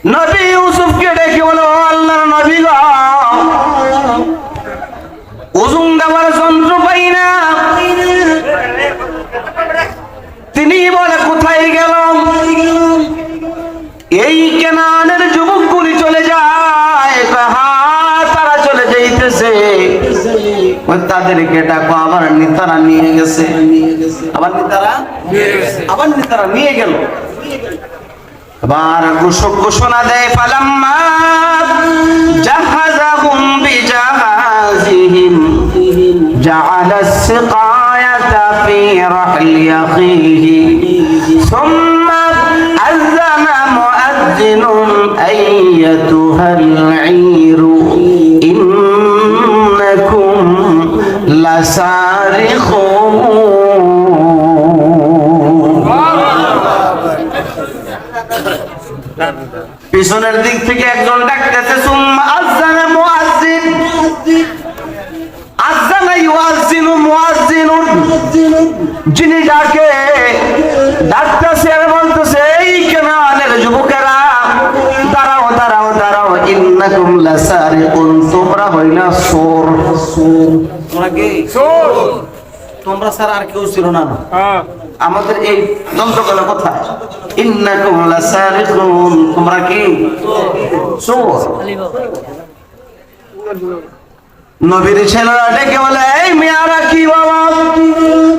নবী ইউসুফকে ডেকে বলে, ও আল্লাহর নবী গো, ওজন দেওয়ার যন্ত্র পাই না। তিনি বলে, কোথায় গেল? এই কেনানের যুবকগুলি চলে যায়, তারা চলে যাইতেছে, তাদেরকে ডাকো। আবার নেতারা নিয়ে গেছে, আবার নেতারা নিয়ে গেল। আবার ঘোষণা দেয়, ফালাম্মা জাহাজাহুম বিজাহাজিহিম জাআলা সিকায়াতা ফি রাহলি আখিহি সুম্মা আযানা মুআজ্জিনুন আইয়াতুহাল ঈরু ইন্নাকুম লাসারিখুন। পিছনের দিক থেকে একজন ডাকতেছে, সুম্মা আযানা মুআজ্জিন, আযানা ইউআজ্জিনু মুআজ্জিনুন, যিনি ডাকতেছে আর বলতেছে, এই কেনানের যুবকেরা দাঁড়াও দাঁড়াও দাঁড়াও, ইন্নাকুম লাসারিকুন, তোমরা হইলা চোর। তোমরা কি চোর? তোমরা ছাড়া আর কেউ ছিল না। আমাদের এই যন্ত্রগুলো কোথায়? ইন্নাকুম লাসারিকুন, তোমরা কি চোর? নবীর ছেলেরা ডেকে বলে, এই মেয়ারা কি বাবা?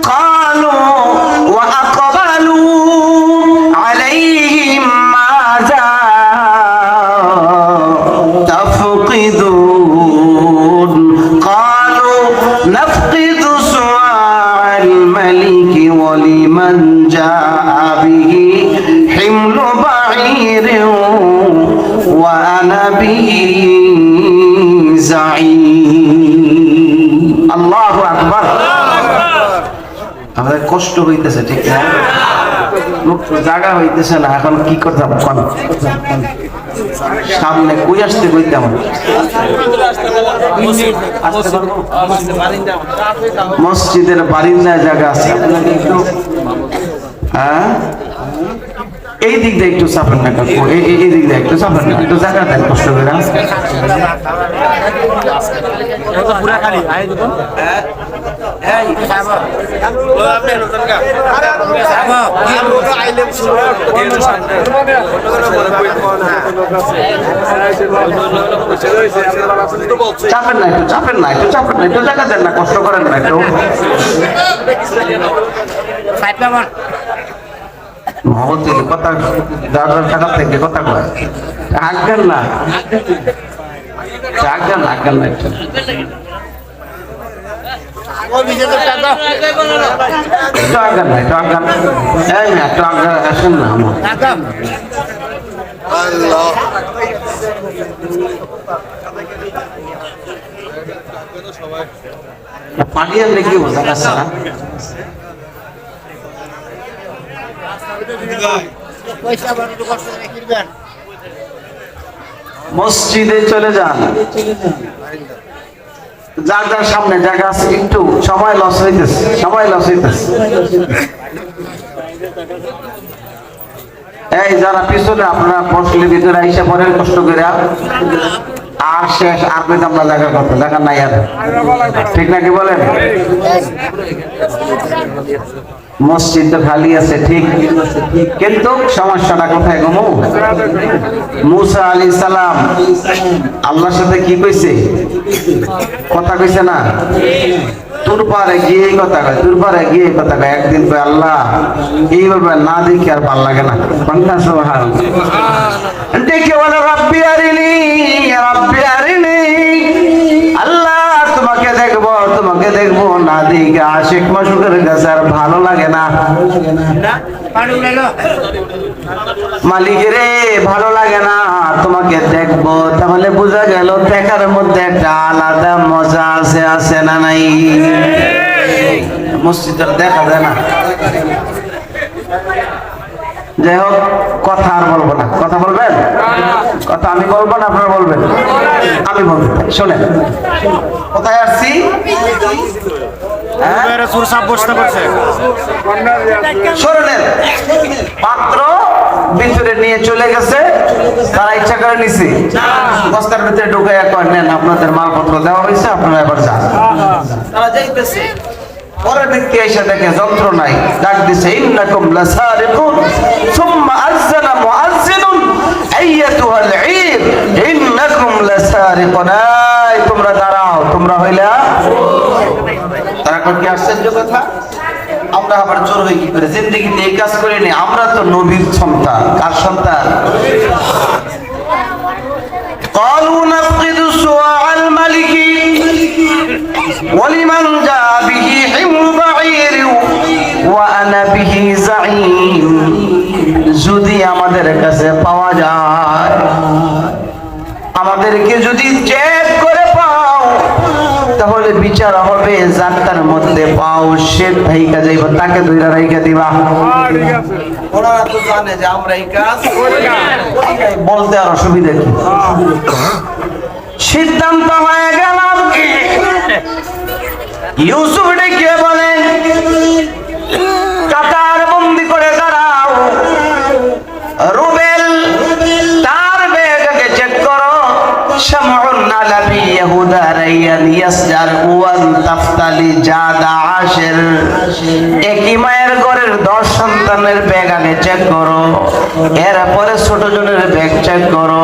কালু ওয়া আকবালু আলাইহিম মাযা তাফকিদুন কালু নাফকিদু সুআল মালিকি ওয়া লিমান জাআ বিহি হিমলু বাঈরিন ওয়া আনা বিহি আল্লাহু আকবার। আমাদের কষ্ট হইতেছে, ঠিক না? জায়গা হইতেছে না, এখন কি করতাম? সামনে কই আসতে কইতাম, মসজিদের বারিন্দায় জায়গা আছে, আপনাকে একটু হ্যাঁ এই দিক দিয়ে একটু চাপেন না, এই দিক দিয়ে একটু চাপেন না, একটু জায়গা দেন কষ্ট করে। চাপেন না, একটু চাপেন না, একটু চাপেন না, একটু জায়গা দেন না, কষ্ট করেন না একটু। মহতির কথা দাদার টাকা থেকে কথা কয়, আজ্ঞান না, আজ্ঞান না, আজ্ঞান না, একটু আজ্ঞান না, একটু আজ্ঞান, এই না একটু আজ্ঞান আসেন না আমার। পানি আনলে কি বোঝা যাচ্ছে না? মসজিদে চলে যান, যার যার সামনে জায়গা আছে, একটু সময় লস হইতেছে, সময় লস হইতেছে। এই যারা পিছনে আপনারা বসলে ভিতরে আইসা পরে কষ্ট করে আর শেষ আর পেতাম না জায়গার কথা, জায়গা নাই আর, ঠিক নাকি বলেন? মসজিদ তো খালি আছে ঠিক, কিন্তু সমস্যাটা কোথায় গো? মুসা আলাইহিস সালাম আল্লাহর সাথে কি কইছে? কথা কইছে না? তোর পারে গিয়ে কথা কয়, তোর পারে গিয়ে কথা কয়। একদিন কয়, আল্লাহ এইভাবে না দেখি আর ভাল লাগে না। দেখে বলে, রব্বি আরিনি, রব্বি আরিনি, আল্লাহ তোমাকে দেখবো, তোমাকে দেখবো, না দেখে আশিক মাশুকের কাছে আর ভালো লাগে না। মালিক রে ভালো লাগে না, তোমাকে দেখবো। তাহলে বোঝা গেল দেখার মধ্যে একটা আলাদা মজা আছে, আছে না নাই? মসজিদের দেখা যায় না। যাই হোক, কথা আর বলবো না। কথা বলবেন? কথা আমি বলবো না, আপনারা বলবেন? আমি বলবো। শোনেন, কোথায় আসছি? শোনেন, পাত্র ভিতরে নিয়ে চলে গেছে, তারাই করে নিছে বস্তার ভিতরে ঢুকাইয়া কয় নেন আপনাদের মালপত্র দেওয়া হয়েছে আপনারা এবার যান তারা যাইতেছে পরের ব্যক্তি এসে দেখে যন্ত্র নাই ডাক দিছে ইন্নাকুম লাসারিকুন সুম্মা আযানা মুআজ্জিনুন আইয়াতুহাল ঈর ইন্নাকুম লাসারিকুন তোমরা দাঁড়াও তোমরা হইলা তারা কয় কি আশ্চর্য কথা আমরা আবার চোর হই কি করে জিন্দেগিতে এই কাজ করিনি আমরা তো নবীর সন্তান কার সন্তান قالوا نفقد صواع الملك ولمن جاء به حمل بعير وانا به زعيم যদি আমাদের কাছে পাওয়া যায় আমাদেরকে যদি চেক করে পাও তাহলে বিচার হবে যাত্রার মধ্যে পাও সে ভাইকা যাইব তাকে ধইরা রাইখা দিবা ঠিক আছে ওরা তো জানে যে আমরা এই কাজ করি না বলতে আর অসুবিধা কি সিদ্ধান্ত হয়ে গেল ইউসুফ ডেকে বলেন কাতার বন্দি করে দাঁড়াও রুবেল তার ব্যাগকে চেক করো শামউন নালাবি ইহুদা রাইয়ান ইয়াসজার ওয়ান তাফতালি জাদা আশির একই মায়ের ঘরের 10 সন্তানের ব্যাগ আগে চেক করো এরপরে ছোট জনের ব্যাগ চেক করো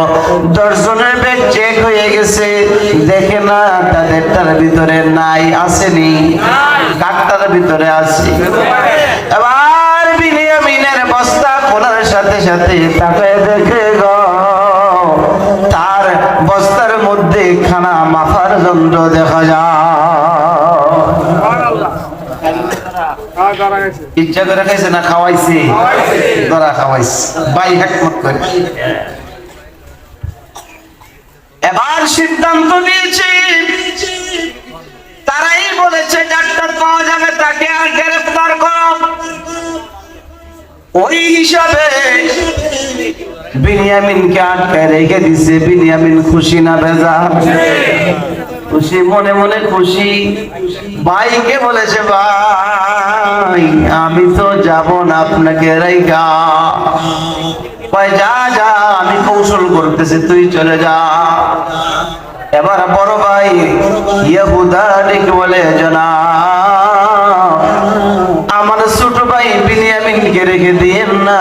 10 জনের ব্যাগ চেক হয়ে গেছে দেখে না তাদের ভিতরে নাই আসেনি কাকটার ভিতরে আছে এবার বিনিয়ামিনের বস্তা খোলার সাথে সাথে তাকে দেখে গো তার বস্তার মধ্যে খানা মাখার যন্ত্র দেখা যায় ইচ্ছা করে খাইছে না খাওয়াইছে ধরা খাওয়াইছে ভাই হিকমত করে এবার সিদ্ধান্ত নিয়েছে তারাই বলেছে ডাক্তার পাওয়া যাবে তাকে আর গ্রেফতার করো ওই হিসাবে বিনিয়ামিনকে আটকে রেখে দিছে বিনিয়ামিন খুশি না বেজার খুশি মনে মনে খুশি ভাইকে বলেছে ভাই আমি তো যাব না আপনাকে রাইখা কয় যা যা আমি কৌশল করতেছি তুই চলে যা এবার বড় ভাই ইহুদা ডেকে বলে জনাব আমার ছোট ভাই বিনিয়ামিনকে রেখে দিয়েন না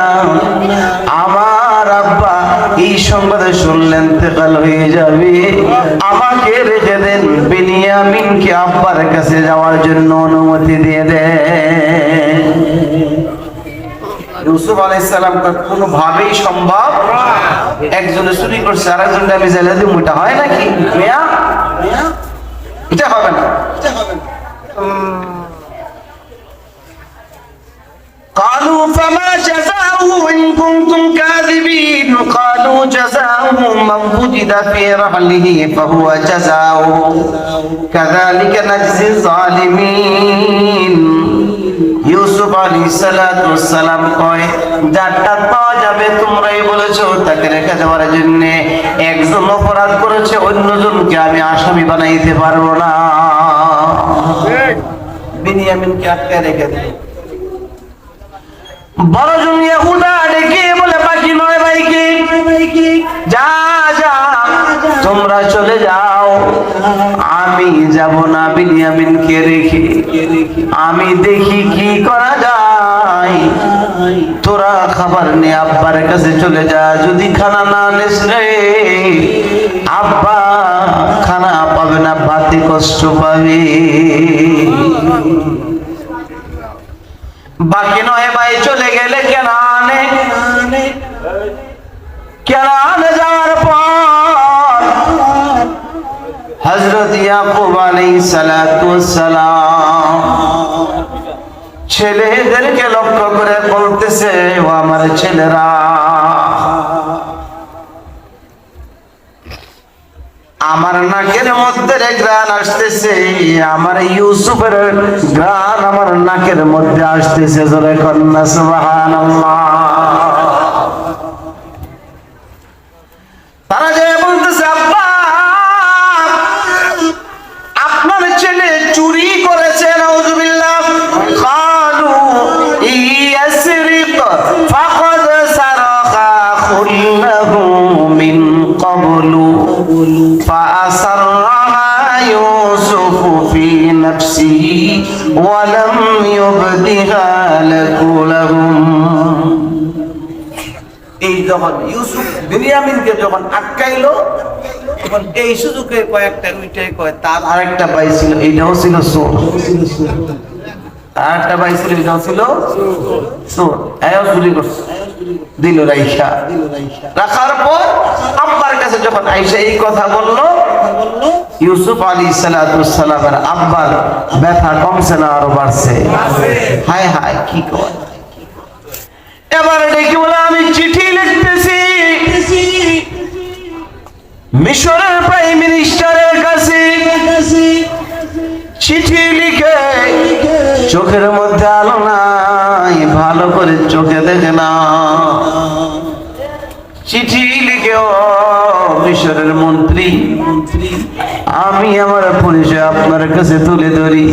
আমার আব্বা এই সংবাদ শুনলে ইন্তেকাল হয়ে যাবে আমাকে রেখে দেন বিনিয়ামিনকে আব্বার কাছে যাওয়ার জন্য অনুমতি দিয়ে দেন ইউসুফ আলাইহিস সালাম কোনো ভাবেই সম্ভব একজনে চুরি করছে আরেকজনকে আমি জেলে দিব এটা হয় নাকি মিয়া এটা হবে না قالوا فما جزاؤه إن كنتم كاذبين قالوا جزاؤه من وجد في رحله فهو جزاؤه كذلك نجزي الظالمين ইউসুফ আলাইহিস সালাতু ওয়াস সালাম কয় যারটা পাওয়া যাবে তোমরাই বলেছো তাকে রেখে দেওয়ার জন্য একজন অপরাধ করেছে অন্যজনকে আমি আসামি বানাইতে পারবো না বিনিয়ামিনকে আটকে রেখে দিল বড়জন ইহুদা ডেকে বলে বাকি নয় ভাইকে যা যা তোমরা চলে যাও আমি যাব না বিনিয়ামিনকে রেখে আমি দেখি কি করা যায় তোরা খাবার নিয়ে আব্বার কাছে চলে যা যদি খানা না নিস রে আব্বা খানা পাবে না বাতি কষ্ট পাবে বাকি নয় ভাই চলে গেলে কেনানে যাওয়ার পর হযরত ইয়াকুব আলাইহিস সালাতু ওয়াস সালাম ছেলেদেরকে লক্ষ্য করে বলতেছে ও আমার ছেলেরা আমার নাকের মধ্যে গ্রান আসতেছে আমার ইউসুফের গ্রান আমার নাকের মধ্যে আসতেছে জোরে কন্যা সুবহানাল্লাহ তারা যে বলতেছে আব্বা আপনার ছেলে চুরি করেছে নাউযুবিল্লাহ ক্বালু ইয়াসরিক ফাকাদ সারাকা খুল্লাহু মিন قبل فأسرها يوسف في نفسه ولم يبدها لهم এই যখন ইউসুফ বিনিয়ামিনকে যখন আটকাইলো তখন এই সুযোগে কয়েকটা উইটাই কয় তার আরেকটা ভাই ছিল, এইটাও ছিল চোর। আরেকটা ভাই ছিল, এটাও ছিল চোর। এও চুরি করছে, দিল রাইখা। রাখার পর আব্বার কাছে যখন আইসা এই কথা বললো, ইউসুফ আলাইহিস সালামের আব্বার ব্যথা কমছে না আরো বাড়ছে। হায় হায় কি কয়, এবার ডেকে বলে আমি চিঠি লিখতেছি মিশরের প্রাইম মিনিস্টারের কাছে। চিঠি লিখে চোখের মধ্যে আলো নাই, ভালো করে চোখে দেখে না। চিঠি লিখে ও মিশরের মন্ত্রী, আমি আমার পরিচয় আপনার কাছে তুলে ধরি।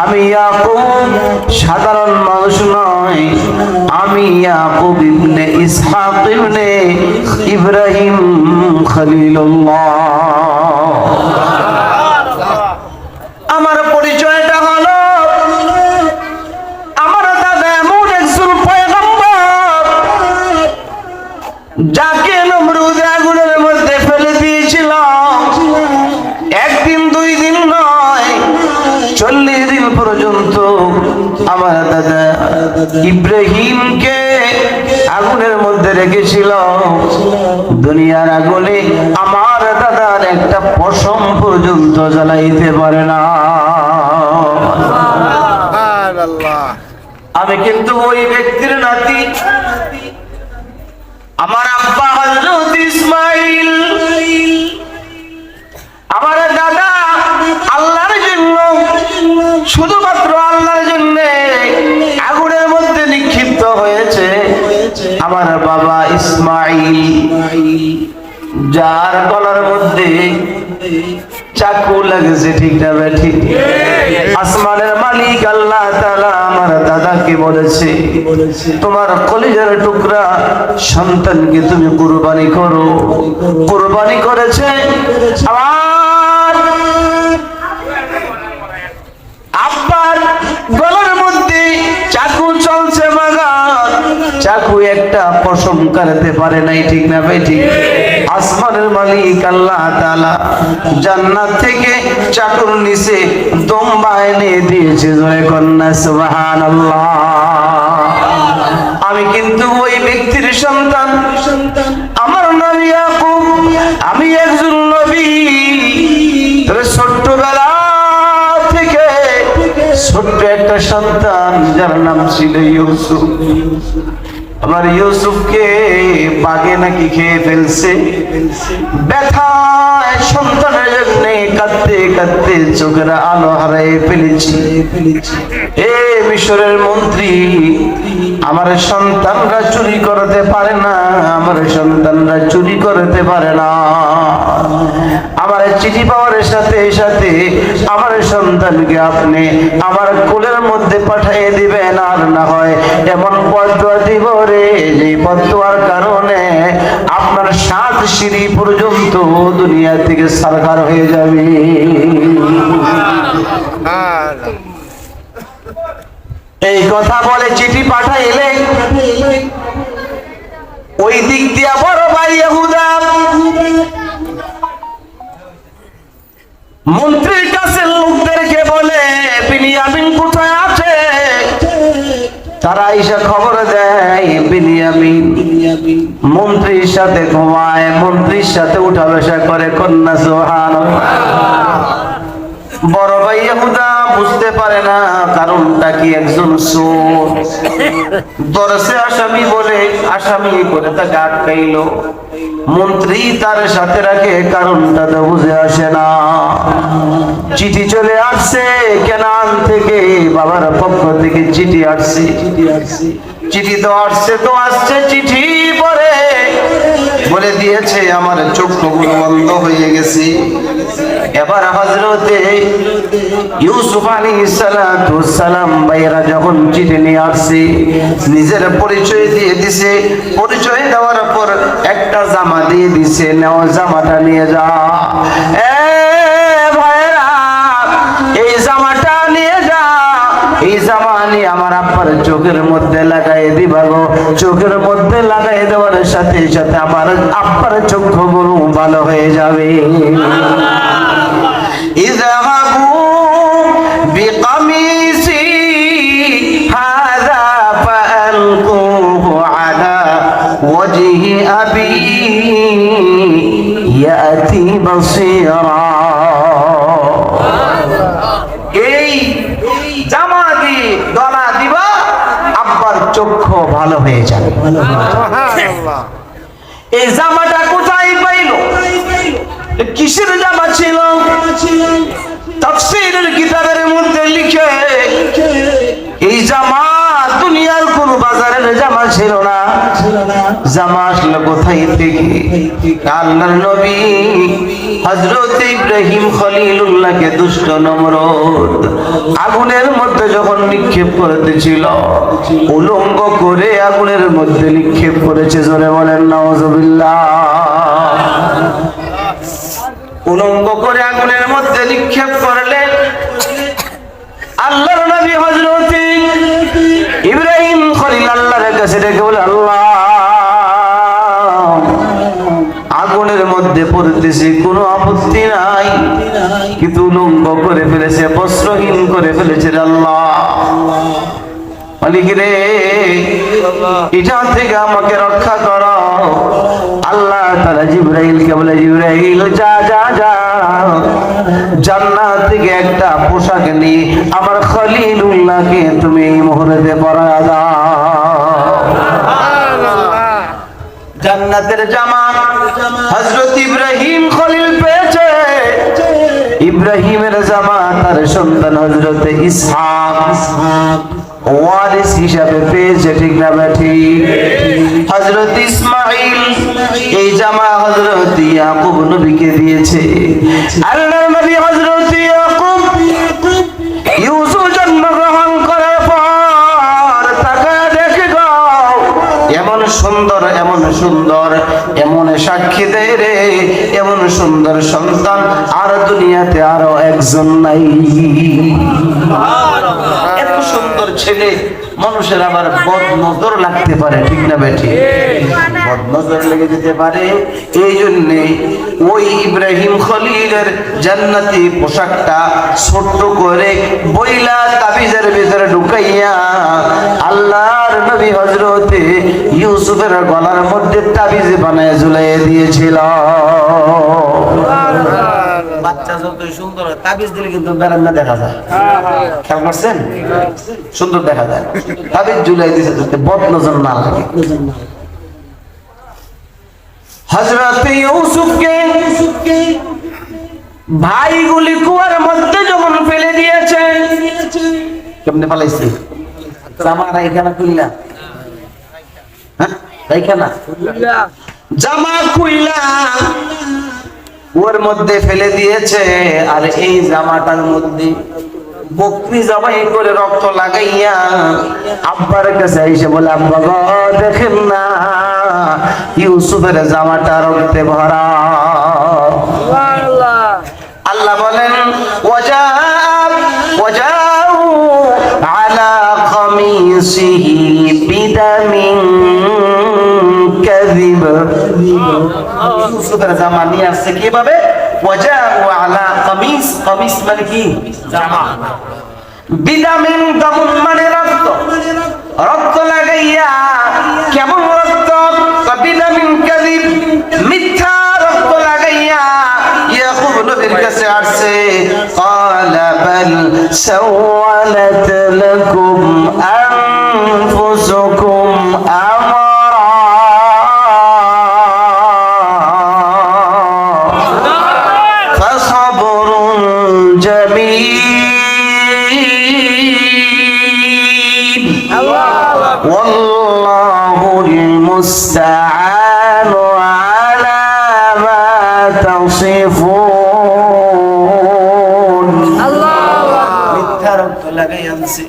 আমি ইয়াকুব সাধারণ মানুষ নয়, আমি ইয়াকুব ইবনে ইসহাক ইবনে ইব্রাহিম খলিলুল্লাহ। আমার পরিচয়টা হলো আমার দাদা এমন একজন পয়গম্বর যাকে নমরুদ আগুনের মধ্যে ফেলে দিয়েছিল। একদিন দুই দিন নয়, 40 দিন পর্যন্ত আমার দাদা ইব্রাহিমকে আগুনের মধ্যে রেখেছিল। দুনিয়ার আগুনে আমার দাদার একটা পশম পর্যন্ত জ্বালাইতে পারে না। আমি কিন্তু ওই ব্যক্তির নাতি। আমার আব্বা হযরত ইসমাইল, আমার দাদা আল্লাহর জন্য, শুধুমাত্র আল্লাহর জন্য আগুনের মধ্যে নিক্ষিপ্ত হয়েছে। আমার বাবা ইসমাইল, যার গলার মধ্যে চাকু লাগেছে, ঠিক না বেঠিক? আসমানের মালিক আল্লাহ তাআলা আমার দাদাকে বলেছে, তোমার কলিজার টুকরা সন্তানকে তুমি কুরবানি করো। কুরবানি করেছে। আমার আব্বার গলার মধ্যে চাকু চলছে মাগার, চাকু একটা পশম কাটতে পারে নাই, ঠিক না ভাই? ঠিক। আসমানের মালিক আল্লাহ তাআলা জান্নাত থেকে চাকুর নিচে দম্বা এনে দিয়েছে। জয় কন্যা সুবহানাল্লাহ। আমি কিন্তু ওই ব্যক্তির সন্তান। আমার নাম ইয়াকুব, আমি একজন নবী। তবে ছোট্টবেলা থেকে ছোট্ট একটা সন্তান যার নাম ছিল ইউসুফ। আমার ইউসুফকে বাঘে নাকি খেয়ে ফেলছে। ব্যথায় সন্তানের জন্য কাঁদতে কাঁদতে চোখের আলো হারিয়ে ফেলেছি। এ মিশরের মন্ত্রী, আমার সন্তানরা চুরি করতে পারে না, আমার সন্তানরা চুরি করতে পারে না। আমার চিঠি পাওয়ার সাথে সাথে আমার সন্তানকে আপনি আমার কোলের মধ্যে পাঠিয়ে দিবেন। আর না হয় এমন বদদুয়া দিব রে, যে বদদুয়ার কারণে আপনার 7 সিঁড়ি পর্যন্ত দুনিয়া থেকে সারকার হয়ে যাবে। এই কথা বলে চিঠি পাঠাইলে ওই দিক দিয়া বড় ভাই ইহুদা মন্ত্রীর কাছে লোকদেরকে বলে, বিনিয়ামিন কোথায় আছে? তারা এসে খবর দেয় বিনিয়ামিন মন্ত্রীর সাথে ঘুমায়, মন্ত্রীর সাথে উঠা বসা করে। কন্যা সুবহানাল্লাহ। বড় ভাই ইহুদা বুঝতে পারে না কারণটা কি। একজন চোর ধরছে আসামি বলে, আসামি করে তাকে আটকাইলো। মন্ত্রী তার সাথে রাখে, কারণটা তো বুঝে আসে না। চিঠি চলে আসছে কেনান থেকে, বাবার পক্ষ থেকে চিঠি আসছে। চিঠি তো আসছে, চিঠি পরে বলে দিয়েছে আমার চক্ষুগুলো বন্ধ হয়ে গেছে। এবার হযরতে ইউসুফ আলাইহিস সালাম ভাইরা যখন চিঠি নিয়ে আসছে, নিজের পরিচয় দিয়ে দিছে। পরিচয় দেওয়ার কাপড় একটা জামা দিয়ে দিছে, নাও জামাটা নিয়ে যা। এ ভাইরা, এই জামাটা নিয়ে যা, এই জামা নিয়ে আমার আব্বার চোখের মধ্যে লাগাই দিবা গো। চোখের মধ্যে লাগাই দেওয়ার সাথে সাথে আমার আব্বার চক্ষুগুলো ভালো হয়ে যাবে। ইযহাবু বিকামিসি হাযা ফাআলকুহু আলা ওয়াজহি আবি ইয়াতি বাসীরা। এই জামা দিয়ে দলা দিবা, আব্বার চক্ষু ভালো হয়ে যাবে। এই জামাটা কোথায় পাইলো? কিসের জামা ছিল? তাফসীরের কিতাবের মধ্যে লিখে, এই জামা দুনিয়ার কোন বাজারের জামা ছিল না। জামা আসলো কোথায় থেকে? আল্লাহর নবী হযরত ইব্রাহিম খলিলুল্লাহকে দুষ্ট নমরুদ আগুনের মধ্যে যখন নিক্ষেপ করতেছিল, উলঙ্গ করে আগুনের মধ্যে নিক্ষেপ করেছে। জোরে বলেন নাউজুবিল্লাহ। উলঙ্গ করে আগুনের মধ্যে নিক্ষেপ করলেন। আল্লাহর নবী হযরত ইব্রাহিম খলিল আল্লাহর কাছে ডেকে বলে, আল্লাহ, আগুনের মধ্যে পড়তেছি, কোনো আপত্তি নাই, কিন্তু উলঙ্গ করে ফেলেছে, বস্ত্রহীন করে ফেলেছে আল্লাহ। মালিক রে, এটা থেকে আমাকে রক্ষা করো। আল্লাহ তাআলা জিবরাইলকে বলে, জিবরাইল যা যা যা, জান্নাত থেকে একটা পোশাক নিয়ে আমার খলিলুল্লাহকে তুমি এই মুহূর্তে পরায়া দাও। জান্নাতের জামা হযরত ইব্রাহিম খলিল পেয়েছে। ইব্রাহিমের জামা তার সন্তান হযরত ইসহাক ওয়ারিস হিসাবে পেয়েছে, ঠিক না ঠিক? হযরত ইসমাঈল এই জামা হযরত ইয়াকুব নবীকে দিয়েছে। আল্লাহর নবী হযরত ইয়াকুব ইউসুফ জন্মগ্রহণ করার পর তাকে দেখে গো, এমন সুন্দর, এমন সুন্দর, এমন সাক্ষী দেয় রে, এমন সুন্দর সন্তান আর দুনিয়াতে আরো একজন নাই। এত সুন্দর ছেলে মানুষের আবার বদ নজর লাগতে পারে, ঠিক না বেঠি? বদ নজর লেগে যেতে পারে। এই জন্যে ওই ইব্রাহিম খলিলের জান্নাতি পোশাকটা ছোট্ট করে বইলা তাবিজের ভিতরে ঢুকাইয়া আল্লাহর নবী হযরত ইউসুফের গলার মধ্যে তাবিজ বানায় ঝুলাইয়া দিয়েছিল। বাচ্চা যতই সুন্দর হয়, তাবিজ দিলে কিন্তু বেরান্না দেখা যায়। খেয়াল করছেন? সুন্দর দেখা যায়। তাবিজ ঝুলাই দিয়েছে যাতে বদ নজর না লাগে। হযরত ইউসুফকে ভাইগুলি কুয়ার মধ্যে যখন ফেলে দিয়েছে, কেমনে পালাইছে? জামা রাইখানা খুইলা, হ্যাঁ রাইখানা জামা খুইলা ওর মধ্যে ফেলে দিয়েছে। আর এই জামাটার মধ্যে বকরি জবাই করে রক্ত লাগাইয়া আব্বার কাছে এসে বলে, আব্বা গো দেখেন না, ইউসুফের জামাটা রক্তে ভরা। আল্লাহ বলেন, ওয়াজাউ আলা কামিসিহি বিদামিন কাযিব। ইউসুফের জামা নিয়ে আসছে কিভাবে? ওয়াজাউ আলা কামিস, কামিস মানে কি? জামা। বিদামিন, দামুন মানে রক্ত, রক্ত লাগাইয়া। কেমন রক্ত? বিদামিন কাযিব, মিথ্যা রক্ত লাগাইয়া ইয়াকুব নবীর কাছে আসছে। ক্বালা বাল সাওয়ালাত লাকুম আনফুসুকুম আমরা ফাসাবরুন জামিল ওয়াল্লাহুল মুস্তাআনু আলা মা তাসিফুন। মিথ্যা রক্ত লাগাই আনছে।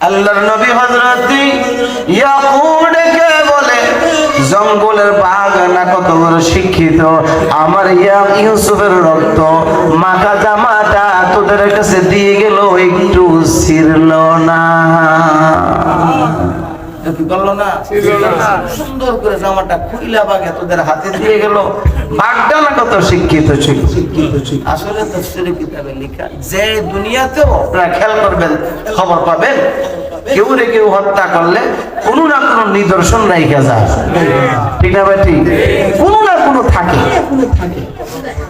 আল্লাহর নবী হযরত ইয়াকুব ডেকে বলে, জঙ্গলের বাঘ না কত বড় শিক্ষিত, আমার ইউসুফের রক্ত মাখা জামাটা তোদের কাছে দিয়ে গেল, একটু ছিড়ল না, সুন্দর করে জামাটা খুইলা বাগে তোদের হাতে দিয়ে গেল। বাঘটা না কত শিক্ষিত ছিল। আসলে তাফসীরে কিতাবে লেখা, যে দুনিয়াতেও আপনারা খেয়াল করবেন, খবর পাবেন কেউ রে কেউ হত্যা করলে কোনো না কোনো নিদর্শন রাইখা যায়, ঠিক না ভাই? ঠিক, কোনো না কোনো থাকে।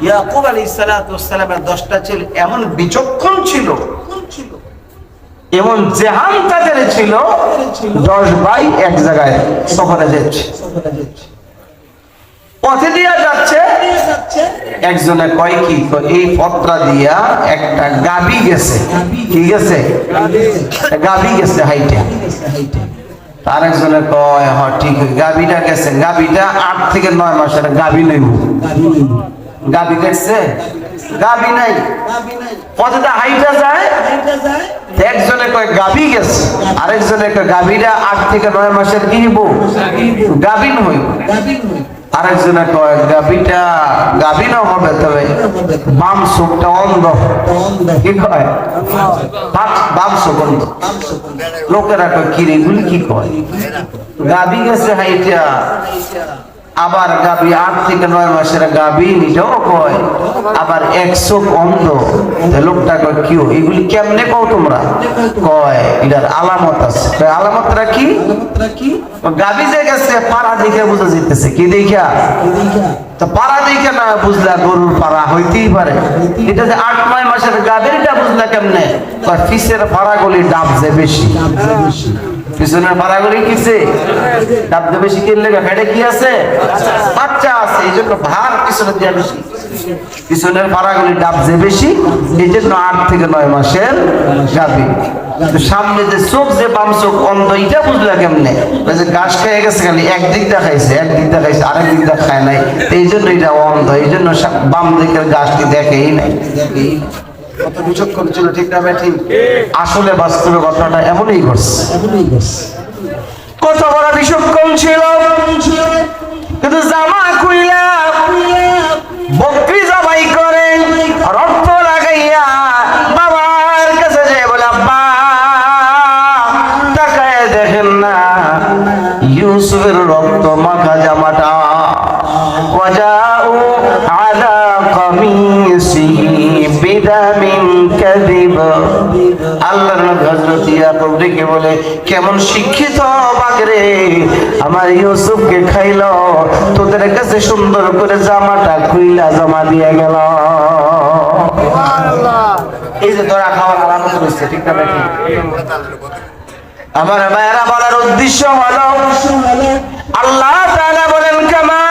ইয়াকুব আলাইহিস সালাতু ওয়াস সালামের 10টা ছেলে এমন বিচক্ষণ ছিল, এমন জেহান তাদের ছিল, 10 ভাই এক জায়গায় সফরে যাচ্ছে, পথে দিয়া যাচ্ছে, একজনে কয় কি, এই পথটা দিয়া একটা গাবি গেছে, কি গেছে? গাবি গেছে হাইটে। আর একজনে কয় হ ঠিক, গাবিটা গেছে, গাবিটা 8 থেকে 9 মাসের গাবি নইব। গাবি গেছে, গাবি নাই, পথটা হাইটা যায়। একজনে কয় গাবি গেছে, আরেকজনে কয় গাবিটা 8 থেকে 9 মাসের কি হইব? গাবিন হইব। আরেকজনে কয় গাবিটা গাবিনও হবে, তবে বাম চোখটা অন্ধ। কি কয়? বাম চোখ অন্ধ। লোকেরা কয় কি রে, এগুলি কি কয়? গাবি গেছে হাইটা, আবার গাবি 8 থেকে 9 মাসের গাবি নিজেও কয়, আবার 1 চোখ অন্ধ। লোকটা কয় কি এগুলি কেমনে কও তোমরা? কয় এটার আলামত আছে। আলামতটা কি? গাবি যে গেছে পাড়া দেখে বোঝা যেতেছে। কি দেখা? তো পাড়া দেখে না বুঝলা গরুর পাড়া হইতেই পারে। এটা যে 8-9 মাসের গাবির, এটা বুঝলা কেমনে? পিছের পাড়াগুলি ডাব যে বেশি, পিছনের পাড়াগুলি কিছে ডাব যে বেশি। কিনলে ফেটে কি আছে? বাচ্চা আছে, এই জন্য ভার পিছনে দেওয়া বেশি। পিছনের পাড়াগুলি ডাব যে বেশি, এই জন্য 8 থেকে 9 মাসের গাবি। সামনে যে চোখ, যে বাম চোখ অন্ধ, এটা বুঝলা কেমনে? যে ঘাস খেয়ে গেছে, খালি একদিক দেখাইছে, একদিক দেখাইছে, আরেক দিক দেখায় নাই, এই জন্য এটা অন্ধ। এই জন্য বাম দিকের গাছটি দেখেই নাই। কত বিচক্ষণ ছিল, ঠিক না ঠিক? আসলে বাস্তবে ঘটনাটা এমনই ঘটছে। কত বড় বিচক্ষণ ছিল, কিন্তু জামা খুইলা বকরি জবাই করে রক্ত লাগাইয়া বাবার কাছে যে বলে, আব্বা তাকায় দেখেন না ইউসুফের রক্ত মাখা জামাটা। ওয়াজাউ আলা কামিসিহি বিদামিন কাযিব। আল্লাহর নবী হযরত ইয়াকুব ডেকে বলে, কেমন শিক্ষিত বাগরে, আমার ইউসুফকে খাইলো, তোদের কাছে সুন্দর করে জামাটা খুইলা জমা দিয়ে গেল। এই যে ধরা খাওয়ার আলামত হচ্ছে, ঠিক না ঠিক? আমার ভাইয়েরা, বলার উদ্দেশ্য হলো আল্লাহ তাআলা বলেন, কামা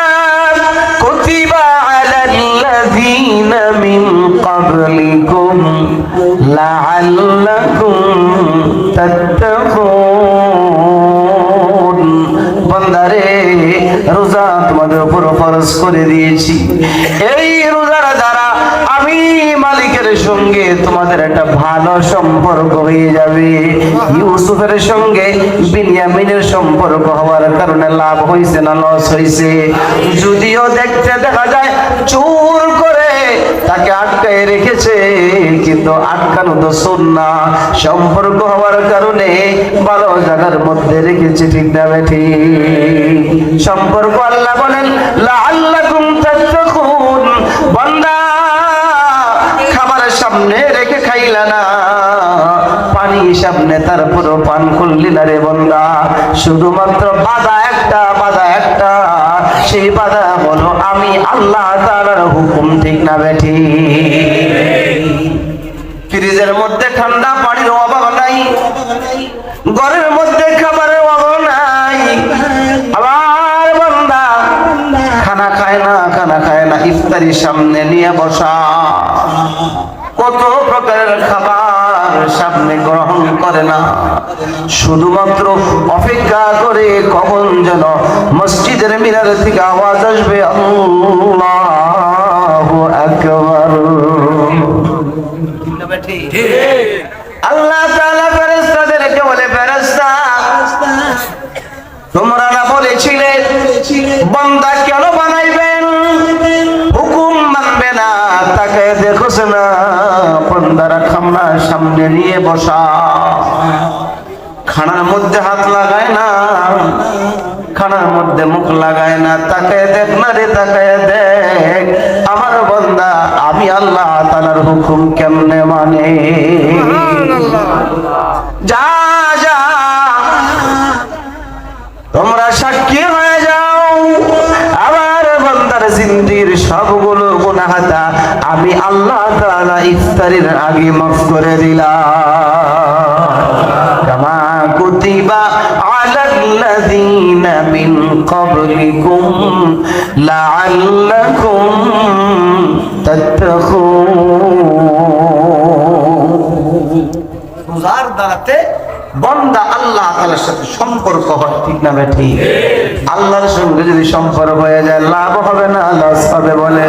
কুতিবা আলাল্লাযীনা মিন ক্বাবলিকুম লাআল্লাকুম তাত্তাকুন। বান্দারে, রোজা তোমাদের উপর ফরজ করে দিয়েছি। এই রোজার দ্বারা আমি মালিকের সঙ্গে তোমাদের একটা ভালো সম্পর্ক হয়ে যাবে। ইউসুফের সঙ্গে বিনিয়ামিনের সম্পর্ক হওয়ার কারণে লাভ হয়েছে না লস হয়েছে? যদিও দেখতে দেখা যায় চোর করে তাকে আটকায় রেখেছে, কিন্তু আটকানো তো সুন্নাহ। সম্পর্ক হওয়ার কারণে ভালো জায়গার মধ্যে রেখেছে, ঠিক না ঠিক? সম্পর্ক আল্লাহ বলেন লাআল্লাকুম তাত্তাকুন। বান্দা, খাবারের সামনে রেখে খাইলা না, পানি সামনে তারপর পান করলি না রে বান্দা। শুধুমাত্র বাধা একটা, সেই বাধা হলো আমি আল্লাহ তাআলার হুকুম, ঠিক না বেঠি? ফ্রিজের মধ্যে ঠান্ডা পানির অভাব নাই, ঘরের মধ্যে খাবারের অভাব নাই। আবার বান্দা খানা খায় না, ইফতারির সামনে নিয়ে বসা, কত প্রকারের খাবার সামনে গ্রহণ করে না, শুধুমাত্র অপেক্ষা করে কখন যেন মসজিদের মিনার থেকে আওয়াজ আসবে, আল্লাহু আকবার। আল্লাহ তাআলা ফেরেশতাদেরকে বলে, ফেরেশতা, তোমরা না বলেছিলে বসা, খানার মধ্যে হাত লাগায় না, খানার মধ্যে মুখ লাগায় না। তাকায় দেখ না রে, তাকায় দেখ আমার বান্দা আমি আল্লাহ তাআলার হুকুম কেমনে মানে। যা যা তোমরা সাক্ষী হয়ে যাও, আমার বান্দার জিন্দির সবগুলো গুনাহটা আমি আল্লাহ তাআলা ইফতারের আগে মাফ করে দিলাম। কামা কুতিবা আলাল্লাযীনা মিন ক্বাবলিকুম লাআল্লাকুম তাত্তাকুন। রোজার দ্বারাতে বান্দা আল্লাহ তাআলার সাথে সম্পর্ক হয়, ঠিক না বেঠি? আল্লাহর সঙ্গে যদি সম্পর্ক হয়ে যায় লাভ হবে না লস হবে বলে?